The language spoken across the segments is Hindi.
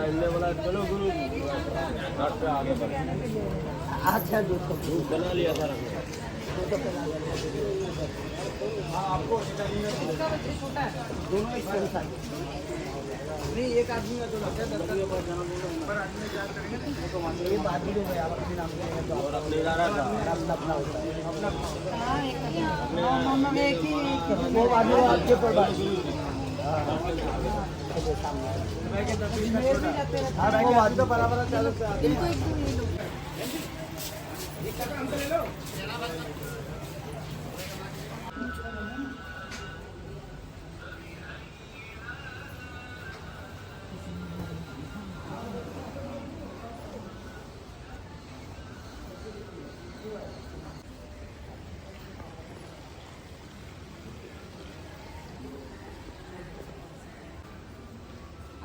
चलो गुरु पे आगे बढ़े। अच्छा दूध बना लिया था आपको दोनों एक साथ नहीं, एक आदमी का तो लगता है ये बात ही आप अपने नाम से और अपने अपना होता है वो आदमी आपके पर बात वो बात तो बराबर चालू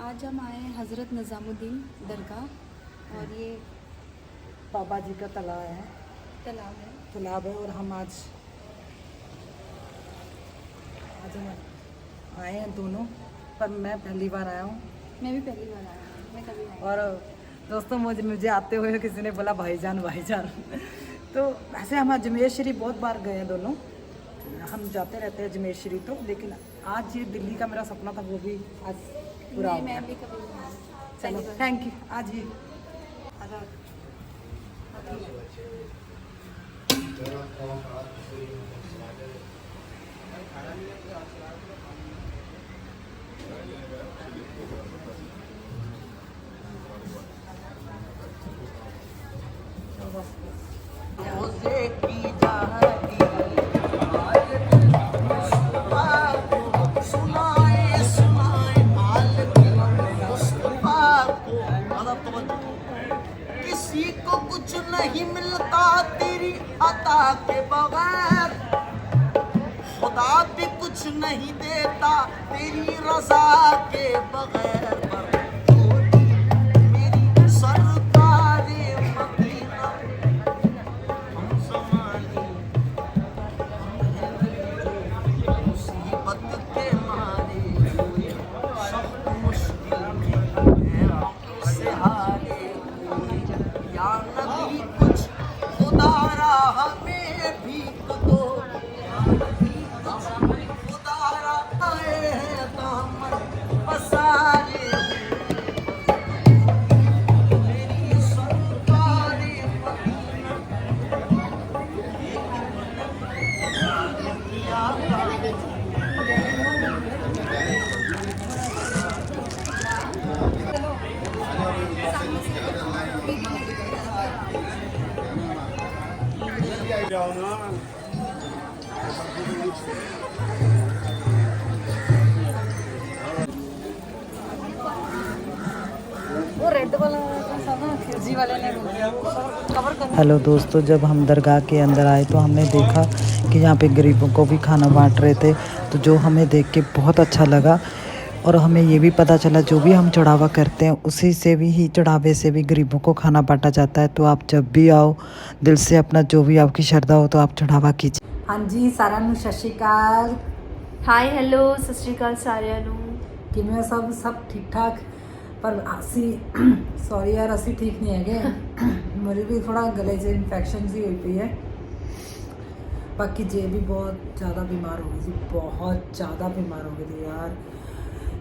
आज हम आए हैं हज़रत निज़ामुद्दीन दरगाह और ये बाबा जी का तालाब है और हम आज हम आए हैं दोनों, पर मैं पहली बार आया हूँ। मैं भी पहली बार आया हूँ, मैं कभी नहीं। और दोस्तों मुझे आते हुए किसी ने बोला भाईजान तो ऐसे हम अजमेर शरीफ बहुत बार गए हैं दोनों, हम जाते रहते हैं अजमेर शरीफ तो, लेकिन आज ये दिल्ली का मेरा सपना था वो भी आज पूरा हो गया। मैं भी कभी नहीं आई। चलो थैंक यू। आज ये किसी को कुछ नहीं मिलता तेरी अता के बगैर, खुदा भी कुछ नहीं देता तेरी रजा के बगैर। मेरी सरकारे मदीना हम ज़माने मुसीबत के मारे सख्त मुश्किल में है हमसे हारे या नबी कुछ खुदारा हमें भीख दो, खुदारा आए हैं दामन पसारे मेरी सरकारे वो रेड वाला खिलजी वाले ने कवर कर। हेलो दोस्तों, जब हम दरगाह के अंदर आए तो हमने देखा कि यहाँ पे गरीबों को भी खाना बांट रहे थे, तो जो हमें देख के बहुत अच्छा लगा। और हमें ये भी पता चला जो भी हम चढ़ावा करते हैं उसी से भी ही चढ़ावे से भी गरीबों को खाना बांटा जाता है। तो आप जब भी आओ दिल से अपना जो भी आपकी श्रद्धा हो तो आप चढ़ावा कीजिए। हाँ जी, सारा नू सत श्री अकाल। हाय हेलो सत श्री अकाल सारिਆਂ ਨੂੰ। किमें सब ठीक ठाक, पर असी सॉरी यार असी ठीक नहीं है। मुझे भी थोड़ा गले से इन्फेक्शन सी हुई पई है। बाकी जे भी बहुत ज़्यादा बीमार हो गई थी, बहुत ज़्यादा बीमार हो गई थी यार।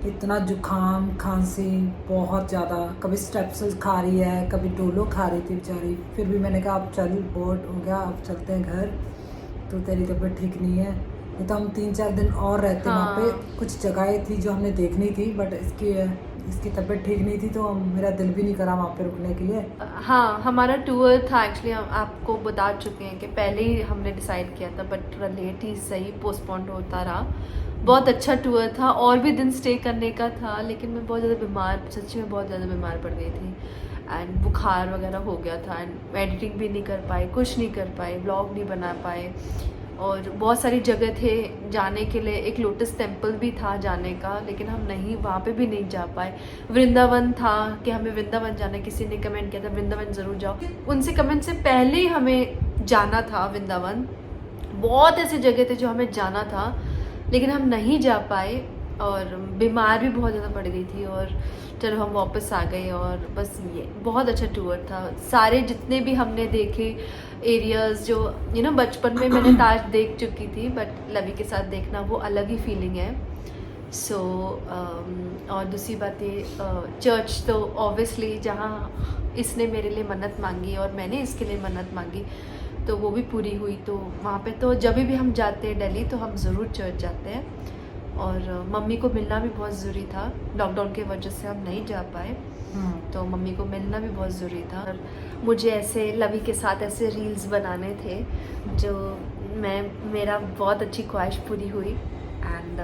इतना जुकाम खांसी बहुत ज़्यादा, कभी स्टेप्सिल खा रही है, कभी डोलो खा रही थी बेचारी। फिर भी मैंने कहा अब चल बोर्ड हो गया, अब चलते हैं घर, तो तेरी तबीयत ठीक नहीं है। नहीं तो हम 3-4 दिन और रहते। हाँ। वहाँ पे कुछ जगहें थी जो हमने देखनी थी, बट इसकी तबीयत ठीक नहीं थी तो मेरा दिल भी नहीं करा वहाँ पे रुकने के लिए। हाँ, हमारा टूर था एक्चुअली, हम आपको बता चुके हैं कि पहले ही हमने डिसाइड किया था, बट लेट ही सही पोस्टपोन होता रहा। बहुत अच्छा टूर था और भी दिन स्टे करने का था, लेकिन मैं बहुत ज़्यादा बीमार, सच्ची में बहुत ज़्यादा बीमार पड़ गई थी एंड बुखार वगैरह हो गया था एंड एडिटिंग भी नहीं कर पाई, कुछ नहीं कर पाई, ब्लॉग नहीं बना पाए। और बहुत सारी जगह थे जाने के लिए, एक लोटस टेम्पल भी था जाने का, लेकिन हम नहीं, वहाँ पे भी नहीं जा पाए। वृंदावन था कि हमें वृंदावन जाना, किसी ने कमेंट किया था वृंदावन ज़रूर जाओ, उनसे कमेंट से पहले ही हमें जाना था वृंदावन। बहुत ऐसी जगह थे जो हमें जाना था लेकिन हम नहीं जा पाए और बीमार भी बहुत ज़्यादा पड़ गई थी और चलो हम वापस आ गए। और बस ये बहुत अच्छा टूर था। सारे जितने भी हमने देखे एरियाज़, जो बचपन में मैंने ताज देख चुकी थी, बट लवी के साथ देखना वो अलग ही फीलिंग है। सो और दूसरी बात ये, चर्च तो ऑब्वियसली जहाँ इसने मेरे लिए मन्नत मांगी और मैंने इसके लिए मन्नत मांगी, तो वो भी पूरी हुई। तो वहाँ पे तो जब भी हम जाते हैं दिल्ली तो हम ज़रूर चर्च जाते हैं। और मम्मी को मिलना भी बहुत ज़रूरी था, लॉकडाउन के वजह से हम नहीं जा पाए, तो मम्मी को मिलना भी बहुत ज़रूरी था। और मुझे ऐसे लवी के साथ ऐसे रील्स बनाने थे जो मेरा बहुत अच्छी ख्वाहिश पूरी हुई। एंड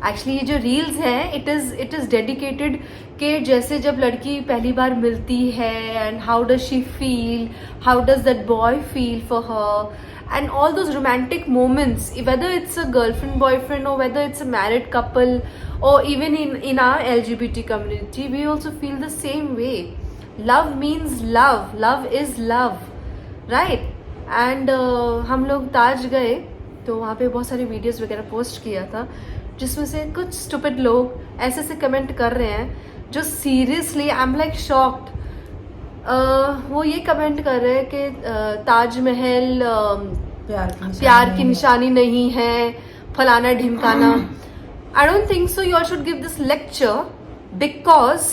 एक्चुअली ये जो रील्स हैं इट इज़ डेडिकेटेड कि जैसे जब लड़की पहली बार मिलती है and how does she feel, how does that boy feel for her, and all those romantic moments, whether it's a girlfriend boyfriend or whether it's a married couple, or even in our LGBT community, we also feel the same way. Love means love, love is love, right? And हम लोग ताज गए तो वहाँ पे बहुत सारी वीडियोस वगैरह पोस्ट किया था, जिसमें से कुछ स्टूपिड लोग ऐसे से कमेंट कर रहे हैं जो seriously I am like shocked. वो ये कमेंट कर रहे हैं कि ताजमहल प्यार की निशानी नहीं है, फलाना ढिमकाना। I don't think so you should give this lecture, because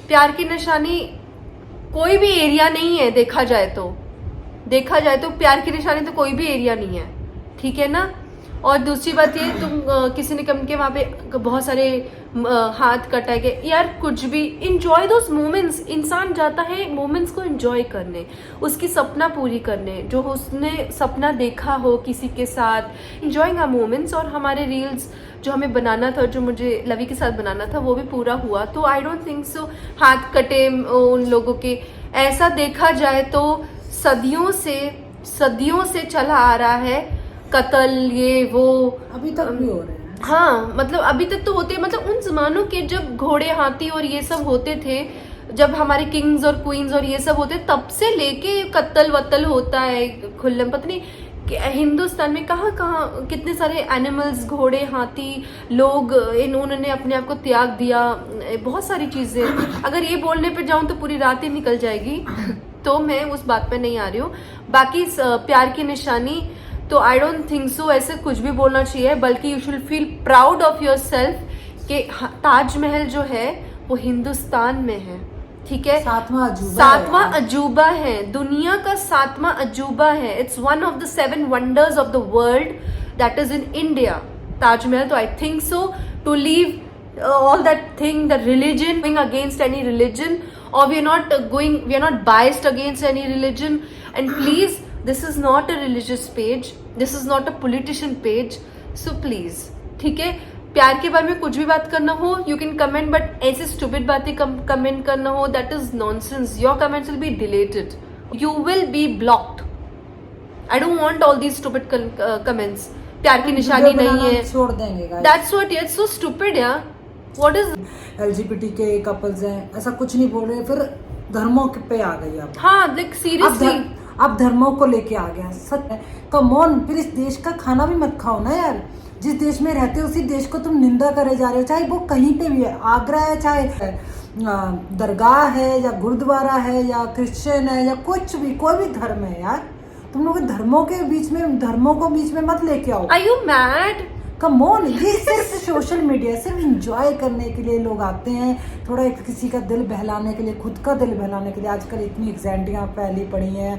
प्यार की निशानी कोई भी एरिया नहीं है। देखा जाए तो प्यार की निशानी तो कोई भी एरिया नहीं है, ठीक है ना। और दूसरी बात ये, तुम किसी ने कम के वहाँ पे बहुत सारे हाथ कटाए गए, यार कुछ भी इंजॉय दोस मोमेंट्स। इंसान जाता है मोमेंट्स को एंजॉय करने, उसकी सपना पूरी करने, जो उसने सपना देखा हो किसी के साथ, इंजॉइंग आवर मोमेंट्स। और हमारे रील्स जो हमें बनाना था, जो मुझे लवी के साथ बनाना था, वो भी पूरा हुआ। तो आई डोंट थिंक सो हाथ कटे उन लोगों के। ऐसा देखा जाए तो सदियों से चला आ रहा है कत्ल, ये वो अभी तक भी हो रहे हैं। हाँ, मतलब अभी तक तो होते, मतलब उन जमानों के जब घोड़े हाथी और ये सब होते थे, जब हमारे किंग्स और क्वींस और ये सब होते, तब से लेके कत्ल वत्ल होता है खुल्लम। पता नहीं हिंदुस्तान में कहाँ कहाँ कितने सारे एनिमल्स, घोड़े हाथी, लोग इन्होंने अपने आप को त्याग दिया, बहुत सारी चीज़ें। अगर ये बोलने पे जाऊँ तो पूरी रात ही निकल जाएगी, तो मैं उस बात पे नहीं आ रही हूँ। बाकी प्यार की निशानी तो आई डोंट थिंक सो ऐसे कुछ भी बोलना चाहिए, बल्कि you should feel proud of your self कि ताजमहल जो है वो हिंदुस्तान में है, ठीक है। सातवां अजूबा है, दुनिया का 7वां अजूबा है। It's one of the 7 wonders of the world that is in India, Taj Mahal. तो I think so to leave all that thing, the religion, going against any religion, or we are not biased against any religion. And please, this is not a religious page, this is not a politician page, so please, ठीक है। प्यार के बारे में कुछ भी बात करना हो यू कैन कमेंट, बट ऐसे स्टूपिड बातें कमेंट करना हो, that is nonsense. Your comments will be deleted, you will be blocked. I don't want all these stupid comments. प्यार की निशानी नहीं है, छोड़ देंगे guys. That's what, it's so stupid यार। व्हाट इज LGBT के कपल्स हैं, ऐसा कुछ नहीं बोल रहे, फिर धर्मों पे आ गई अब। हाँ, लाइक सीरियसली अब धर्मों को लेके आ गया। सच कम ऑन, फिर इस देश का खाना भी मत खाओ ना यार। जिस देश में रहते हो उसी देश को तुम निंदा करे जा रहे हो, चाहे वो कहीं पे भी है, आगरा है, चाहे दरगाह है या गुरुद्वारा है या क्रिश्चियन है या कुछ भी, कोई भी धर्म है यार। तुम लोग धर्मों को बीच में मत लेके आओ। Are you mad? Come on, ये सिर्फ सोशल मीडिया, सिर्फ एंजॉय करने के लिए लोग आते हैं, थोड़ा किसी का दिल बहलाने के लिए, खुद का दिल बहलाने के लिए। आजकल इतनी एग्जाइटियाँ फैली पड़ी हैं,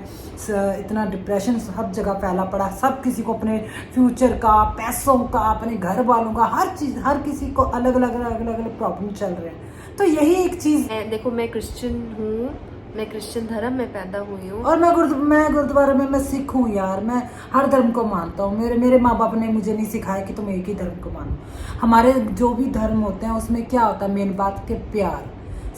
इतना डिप्रेशन सब जगह फैला पड़ा, सब किसी को अपने फ्यूचर का, पैसों का, अपने घर वालों का, हर चीज़, हर किसी को अलग अलग प्रॉब्लम चल रहे हैं। तो यही एक चीज़। देखो, मैं क्रिश्चियन हूँ, मैं क्रिश्चियन धर्म में पैदा हुई हूँ, और मैं गुरुद्वारे में, मैं सिख हूँ यार। मैं हर धर्म को मानता हूँ। मेरे माँ बाप ने मुझे नहीं सिखाया कि तुम एक ही धर्म को मानो। हमारे जो भी धर्म होते हैं उसमें क्या होता है, मेन बात के प्यार,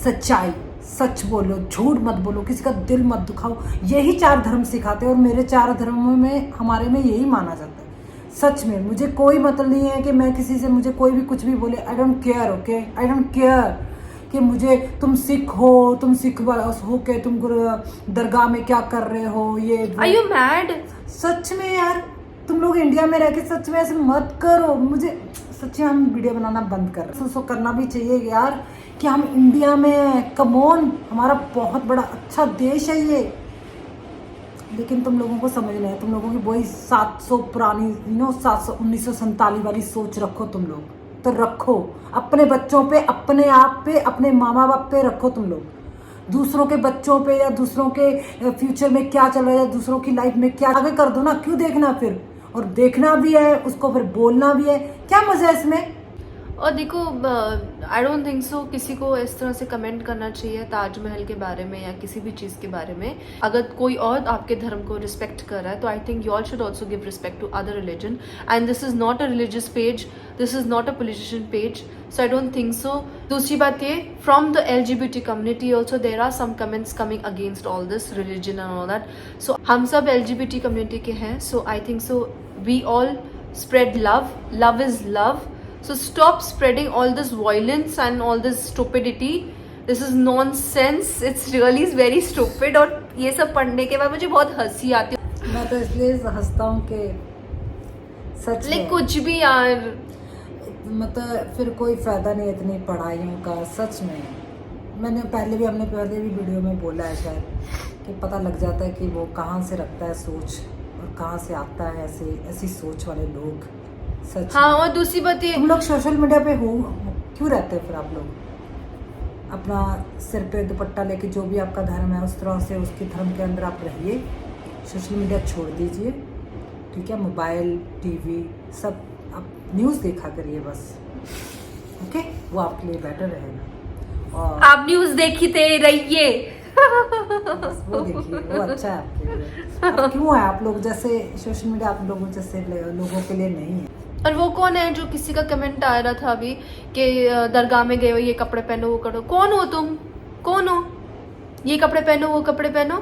सच्चाई, सच बोलो, झूठ मत बोलो, किसी का दिल मत दुखाओ, यही 4 धर्म सिखाते हैं। और मेरे 4 धर्मों में, हमारे में यही माना जाता है। सच में मुझे कोई मतलब नहीं है कि मैं किसी से, मुझे कोई भी कुछ भी बोले, I don't care, okay, I don't care कि मुझे तुम सिख हो, तुम सिख हो के तुम दरगाह में क्या कर रहे हो, ये। Are you mad? सच में यार, तुम लोग इंडिया में रह के सच में ऐसे मत करो। मुझे सच्ची हम वीडियो बनाना बंद कर रहे हैं। सो करना भी चाहिए यार कि हम इंडिया में, कम ऑन, हमारा बहुत बड़ा अच्छा देश है ये, लेकिन तुम लोगों को समझ नहीं है। तुम लोगों की वही 700 पुरानी 1947 वाली सोच रखो तुम लोग, तो रखो अपने बच्चों पे, अपने आप पे, अपने माँ बाप पे रखो तुम लोग। दूसरों के बच्चों पे या दूसरों के फ्यूचर में क्या चल रहा है, दूसरों की लाइफ में क्या, आगे कर दो ना, क्यों देखना फिर? और देखना भी है उसको, फिर बोलना भी है, क्या मजा है इसमें? और देखो, आई डोंट थिंक सो किसी को इस तरह से कमेंट करना चाहिए ताजमहल के बारे में या किसी भी चीज़ के बारे में। अगर कोई और आपके धर्म को रिस्पेक्ट कर रहा है तो I think you all should also give respect to other religion, and this is not a religious page, this is not a politician page, so I don't think so. दूसरी बात ये, from the LGBT community also there are some comments coming against all this religion and all that. So हम सब LGBT कम्युनिटी के हैं, so I think so we all spread love, love is love, so stop spreading all this violence and all this stupidity, this is nonsense, it's really very stupid। और ये सब पढ़ने के बाद मुझे बहुत हंसी आती है। मैं तो इसलिए हंसता हूँ कि सच में कुछ भी यार, मतलब फिर कोई फायदा नहीं इतनी पढ़ाइयों का, सच में। हमने पहले भी वीडियो में बोला है शायद कि पता लग जाता है कि वो कहाँ से रखता है सोच और कहाँ से आता है ऐसी सोच वाले लोग, सच। हाँ, और दूसरी बात ये, तुम लोग सोशल मीडिया पे हो क्यों रहते हैं फिर? आप लोग अपना सिर पे दुपट्टा लेके, जो भी आपका धर्म है उस तरह से उसके धर्म के अंदर आप रहिए, सोशल मीडिया छोड़ दीजिए, ठीक है? मोबाइल, टीवी सब आप न्यूज़ देखा करिए बस, ओके? वो आपके लिए बेटर रहेगा। और आप न्यूज़ देखते रहिए, बस वो देखिए, वो अच्छा है आपके लिए। अब क्यों है आप लोग जैसे सोशल मीडिया आप लोगों जैसे लोगों के लिए नहीं है। और वो कौन है जो किसी का कमेंट आ रहा था अभी कि दरगाह में गए हो, ये कपड़े पहनो, वो करो, कौन हो तुम? कौन हो? ये कपड़े पहनो, वो कपड़े पहनो,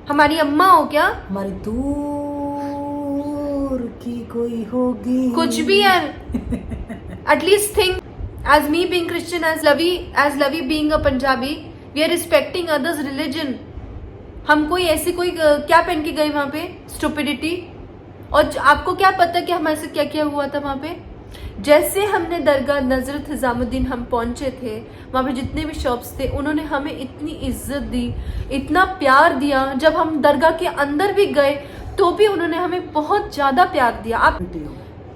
हमारी अम्मा हो क्या? हमारी दूर की कोई होगी, कुछ भी यार। At least think, as me being Christian, as Lavi being a Punjabi, we are respecting others religion। हम कोई ऐसी कोई क्या पहन के गए वहाँ पे? स्टुपिडिटी। और आपको क्या पता कि हमारे से क्या क्या हुआ था वहाँ पे? जैसे हमने दरगाह नजरत निजामुद्दीन हम पहुंचे थे, वहाँ पे जितने भी शॉप्स थे उन्होंने हमें इतनी इज्जत दी, इतना प्यार दिया। जब हम दरगाह के अंदर भी गए तो भी उन्होंने हमें बहुत ज्यादा प्यार दिया। आप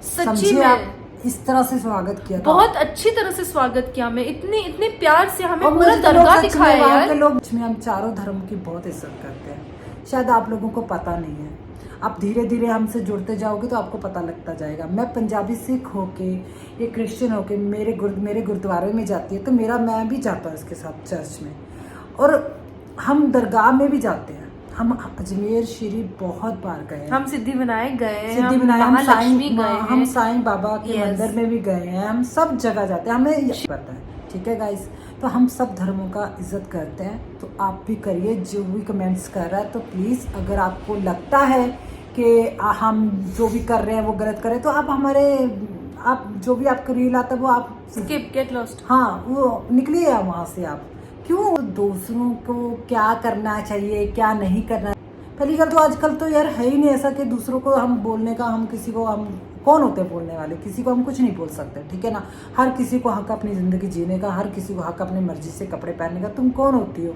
सच्ची में इस तरह से स्वागत किया था, बहुत अच्छी तरह से स्वागत किया हमें, इतने इतने प्यार से हमें पूरा दरगाह दिखाया यार। के लोग हम चारों धर्म की बहुत इज्जत करते हैं, शायद आप लोगों को पता नहीं है। आप धीरे धीरे हमसे जुड़ते जाओगे तो आपको पता लगता जाएगा। मैं पंजाबी सिख होके, ये क्रिश्चियन होके मेरे गुरुद्वारे में जाती है तो मैं भी जाता हूँ इसके साथ चर्च में, और हम दरगाह में भी जाते हैं। हम अजमेर श्री बहुत बार गए हैं, हम सिद्धि विनायक गए हैं, हम साईं बाबा के मंदिर में भी गए हैं, हम सब जगह जाते हैं, हमें ये पता है, ठीक है गाइस? तो हम सब धर्मों का इज्जत करते हैं, तो आप भी करिए। जो भी कमेंट्स कर रहा है तो प्लीज़, अगर आपको लगता है कि हम जो भी कर रहे हैं वो गलत कर रहे हैं तो आप जो भी आपको रील आता है वो आप स्किप, गेट लॉस्ट, हाँ वो निकलिए वहाँ से। आप क्यों दूसरों को क्या करना चाहिए क्या नहीं करना? पहली बात तो आजकल तो यार है ही नहीं ऐसा कि दूसरों को हम बोलने का, हम किसी को, हम कौन होते हैं बोलने वाले? किसी को हम कुछ नहीं बोल सकते, ठीक है ना? हर किसी को हक अपनी ज़िंदगी जीने का, हर किसी को हक अपनी मर्जी से कपड़े पहनने का। तुम कौन होती हो?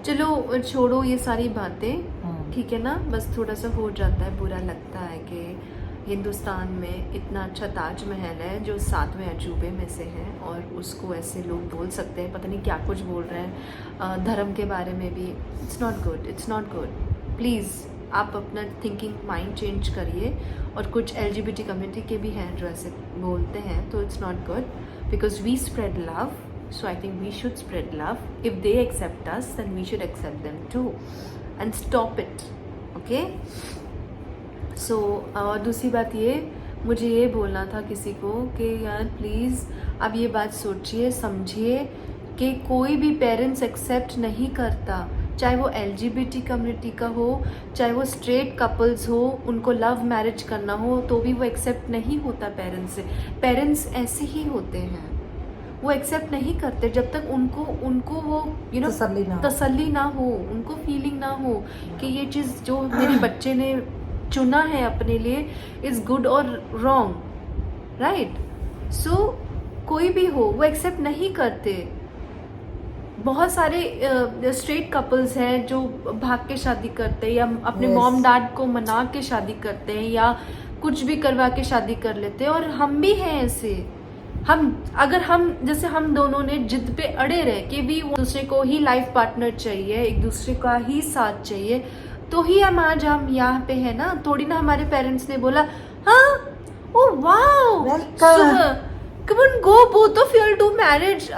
चलो छोड़ो ये सारी बातें, ठीक है ना? बस थोड़ा सा हो जाता है, बुरा लगता है कि हिंदुस्तान में इतना अच्छा ताजमहल है जो 7वें अजूबे में से है और उसको ऐसे लोग बोल सकते हैं, पता नहीं क्या कुछ बोल रहे हैं धर्म के बारे में भी। It's not good, it's not good. Please आप अपना थिंकिंग माइंड चेंज करिए। और कुछ LGBT कम्युनिटी के भी हैं जो ऐसे बोलते हैं, तो it's not good because we spread love, so I think we should spread love. If they accept us then we should accept them too and stop it, okay? So और दूसरी बात ये, मुझे ये बोलना था किसी को कि यार प्लीज़ अब ये बात सोचिए, समझिए कि कोई भी पेरेंट्स एक्सेप्ट नहीं करता, चाहे वो LGBT कम्युनिटी का हो, चाहे वो स्ट्रेट कपल्स हो, उनको लव मैरिज करना हो तो भी वो एक्सेप्ट नहीं होता पेरेंट्स से। पेरेंट्स ऐसे ही होते हैं, वो एक्सेप्ट नहीं करते जब तक उनको वो तसल्ली ना हो, उनको फीलिंग ना हो कि ये चीज़ जो मेरे बच्चे ने चुना है अपने लिए इज़ गुड और रॉन्ग। राइट? सो कोई भी हो वो एक्सेप्ट नहीं करते। बहुत सारे स्ट्रेट कपल्स हैं जो भाग के शादी करते हैं, या अपने Yes. मॉम डैड को मना के शादी करते हैं, या कुछ भी करवा के शादी कर लेते हैं। और हम भी हैं ऐसे। अगर हम जैसे हम दोनों ने जिद पे अड़े रहे कि भी एक दूसरे को ही लाइफ पार्टनर चाहिए, एक दूसरे का ही साथ चाहिए, तो ही आज हम यहाँ पे है ना। थोड़ी ना हमारे पेरेंट्स ने बोला हाँ oh wow Welcome. Come on go both of you do marriage,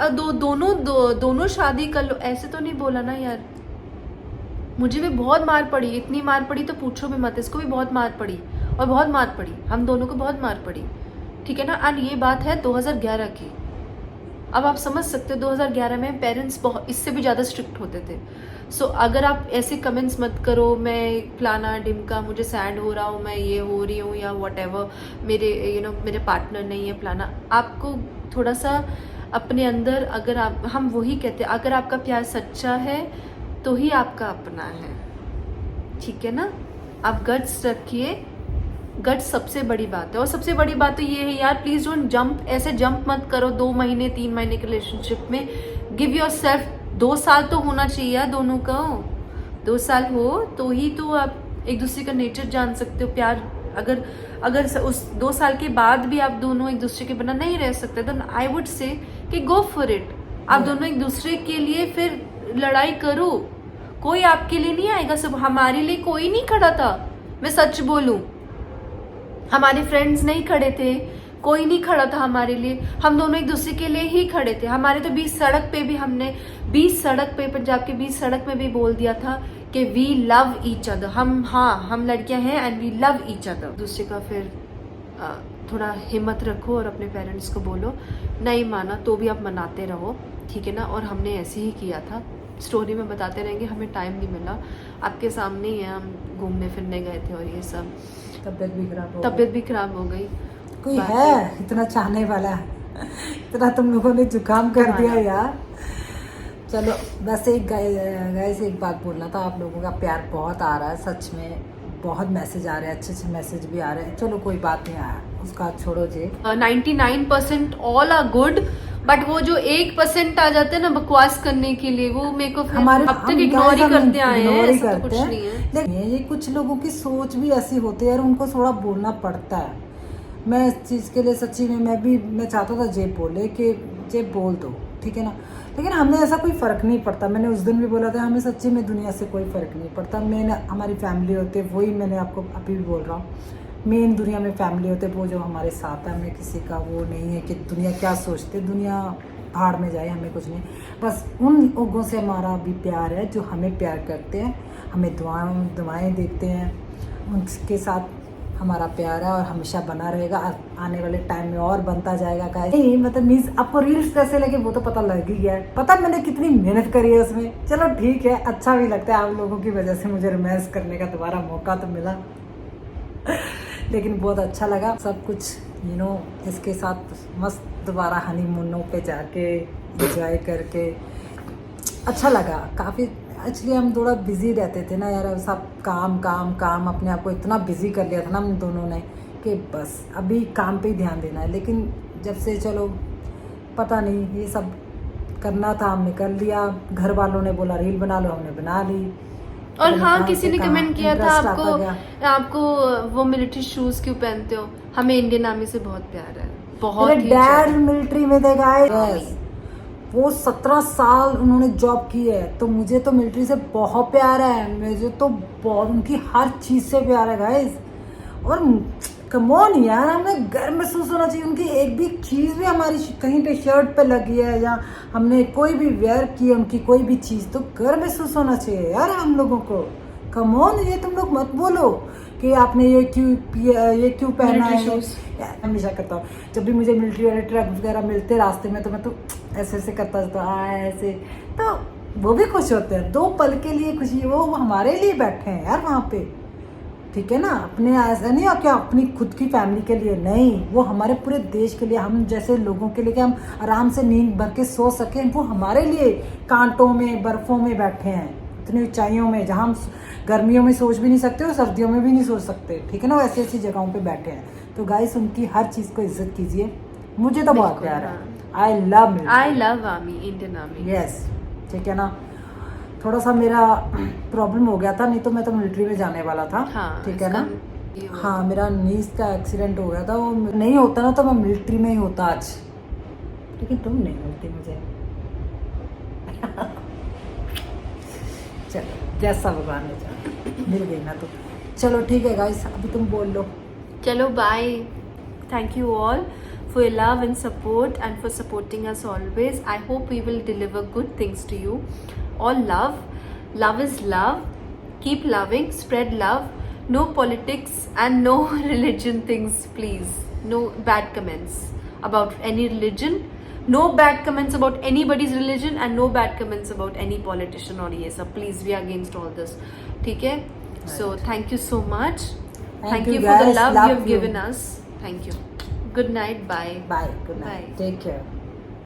दोनों शादी कर लो, ऐसे तो नहीं बोला ना यार। मुझे भी बहुत मार पड़ी, इतनी मार पड़ी तो पूछो भी मत। इसको भी बहुत मार पड़ी और बहुत मार पड़ी, हम दोनों को बहुत मार पड़ी, ठीक है ना। और ये बात है 2011 की। अब आप समझ सकते हो 2011 में पेरेंट्स बहुत इससे भी ज़्यादा स्ट्रिक्ट होते थे। सो अगर आप ऐसे कमेंट्स मत करो मैं फलाना ढिमका, मुझे सैड हो रहा हूँ, मैं ये हो रही हूँ, या व्हाटएवर, मेरे मेरे पार्टनर नहीं है फलाना। आपको थोड़ा सा अपने अंदर, अगर आप, हम वही कहते हैं, अगर आपका प्यार सच्चा है तो ही आपका अपना है, ठीक है ना। आप गट्स रखिए, गट्स सबसे बड़ी बात है। और सबसे बड़ी बात तो ये है यार, प्लीज डोंट जंप, ऐसे जंप मत करो 2 महीने 3 महीने के रिलेशनशिप में। गिव योर सेल्फ 2 साल तो होना चाहिए यार दोनों का। 2 साल हो तो ही तो आप एक दूसरे का नेचर जान सकते हो। प्यार अगर उस 2 साल के बाद भी आप दोनों एक दूसरे के बिना नहीं रह सकते, तो आई वुड से कि गो फॉर इट। आप दोनों एक दूसरे के लिए फिर लड़ाई करो। कोई आपके लिए नहीं आएगा, सब हमारे लिए कोई नहीं खड़ा था। मैं सच बोलूं, हमारे फ्रेंड्स नहीं खड़े थे, कोई नहीं खड़ा था हमारे लिए। हम दोनों एक दूसरे के लिए ही खड़े थे। हमारे तो 20 सड़क पे भी हमने 20 सड़क पे, पंजाब के 20 सड़क में भी बोल दिया था कि वी लव ईच अदर। हम लड़कियां हैं and we love each other. दूसरे का फिर थोड़ा हिम्मत रखो और अपने पेरेंट्स को बोलो। नहीं माना तो भी आप मनाते रहो, ठीक है ना। और हमने ऐसे ही किया था, स्टोरी में बताते रहेंगे, हमें टाइम नहीं मिला। आपके सामने ही है, हम घूमने फिरने गए थे और ये सब, तबीयत भी खराब हो गई। कोई है इतना चाहने वाला, इतना तुम लोगों ने जुकाम कर दिया यार। चलो बस एक गाइस एक बात बोलना था, आप लोगों का प्यार बहुत आ रहा है, सच में बहुत मैसेज आ रहे हैं, अच्छे मैसेज भी आ रहे हैं। चलो कोई बात नहीं, आया उसका छोड़ो जी। 99% ऑल आर गुड, बट वो जो 1% आ जाते हैं ना बकवास करने के लिए, वो मेरे को हमारे अब तक इग्नोर ही करते आए हैं। ऐसा तो कुछ नहीं है। लेकिन ये कुछ लोगों की सोच भी ऐसी होती है और उनको थोड़ा बोलना पड़ता है। मैं इस चीज़ के लिए सच्ची में मैं चाहता था जे बोले कि जे बोल दो, ठीक है ना। लेकिन हमें ऐसा कोई फ़र्क नहीं पड़ता। मैंने उस दिन भी बोला था, हमें सच्ची में दुनिया से कोई फ़र्क नहीं पड़ता। हमारी फैमिली होते, वही मैंने आपको अभी भी बोल रहा हूँ, मेन दुनिया में फैमिली होते, वो जो हमारे साथ है। हमें किसी का वो नहीं है कि दुनिया क्या सोचते, दुनिया भाड़ में जाए, हमें कुछ नहीं। बस उन लोगों से हमारा भी प्यार है जो हमें प्यार करते हैं, हमें दुआएं देते हैं, उनके साथ हमारा प्यार है और हमेशा बना रहेगा। आने वाले टाइम में और बनता जाएगा। गाइस नहीं मतलब मीन्स आपको रील्स कैसे लगे वो तो पता लग ही गया है। पता मैंने कितनी मेहनत करी है उसमें। चलो ठीक है, अच्छा भी लगता है, आप लोगों की वजह से मुझे रोमांस करने का दोबारा मौका तो मिला। लेकिन बहुत अच्छा लगा सब कुछ, इसके साथ मस्त दोबारा हनीमूनों पे जाके एंजॉय करके अच्छा लगा काफ़ी। एक्चुअली हम थोड़ा बिजी रहते थे ना यार, सब काम अपने आप को इतना बिजी कर लिया था ना हम दोनों ने कि बस अभी काम पे ही ध्यान देना है। लेकिन जब से चलो पता नहीं ये सब करना था, हमने कर लिया। घर वालों ने बोला रील बना लो, हमने बना ली। और हाँ, किसी ने कमेंट किया था आपको वो मिलिट्री शूज क्यों पहनते हो। हमें इंडियन आर्मी से बहुत प्यार है, बहुत ही डैड मिलिट्री में थे गाइस, वो 17 साल उन्होंने जॉब की है, तो मुझे तो मिलिट्री से बहुत प्यार है। मुझे तो बहुत उनकी हर चीज़ से प्यार है गाइस। और कमोन यार, हमें गर्व महसूस होना चाहिए। उनकी एक भी चीज़ भी हमारी कहीं पे शर्ट पे लगी है या हमने कोई भी वेयर की है उनकी कोई भी चीज़, तो गर्व महसूस होना चाहिए यार हम लोगों को। कमोन, ये तुम लोग मत बोलो कि आपने ये क्यों पहना है। हमेशा करता हूँ जब भी मुझे मिलिट्री वाले ट्रक वगैरह मिलते रास्ते में, तो मैं तो ऐसे करता ऐसे, तो वो भी खुश होते हैं। 2 पल के लिए खुशी, वो हमारे लिए बैठे हैं यार वहाँ पे, ठीक है ना। अपने ऐसा नहीं है क्या अपनी खुद की फैमिली के लिए, नहीं, वो हमारे पूरे देश के लिए, हम जैसे लोगों के लिए कि हम आराम से नींद भर के सो सकें, वो हमारे लिए कांटों में बर्फ़ों में बैठे हैं, इतनी ऊंचाइयों में जहाँ हम गर्मियों में सोच भी नहीं सकते और सर्दियों में भी नहीं सोच सकते, ठीक है ना। वो ऐसी ऐसी जगहों पे बैठे हैं, तो गाइस उनकी हर चीज़ को इज्जत कीजिए। मुझे तो बहुत बिल्कुल, प्यार है। हाँ। I love I love army, Indian army. Yes, ठीक है ना। थोड़ा सा मेरा प्रॉब्लम हो गया था, नहीं तो मैं तो मिलिट्री में जाने वाला था। हाँ, ठीक है ना। ये हुआ हाँ, मेरा नीज का एक्सीडेंट हो गया था, वो नहीं होता ना तो मैं मिलिट्री में ही होता आज, लेकिन तुम नहीं मिलती मुझे। चलो, जैसा भगवान ने चाहा, मिल गई ना तो चलो ठीक है गाइस, अभी तुम बोल लो। चलो bye. Thank you all for your love and support and for supporting us always. I hope we will deliver good things to you. All love. Love is love. Keep loving. Spread love. No politics and no religion things, please. No bad comments about any religion. No bad comments about anybody's religion and no bad comments about any politician or yes. Please, we are against all this. ठीक है? So thank you so much. Thank you for the guys. love you Love have you. given us. Thank you. Good night. Bye. Bye. Good night. Bye. Take care.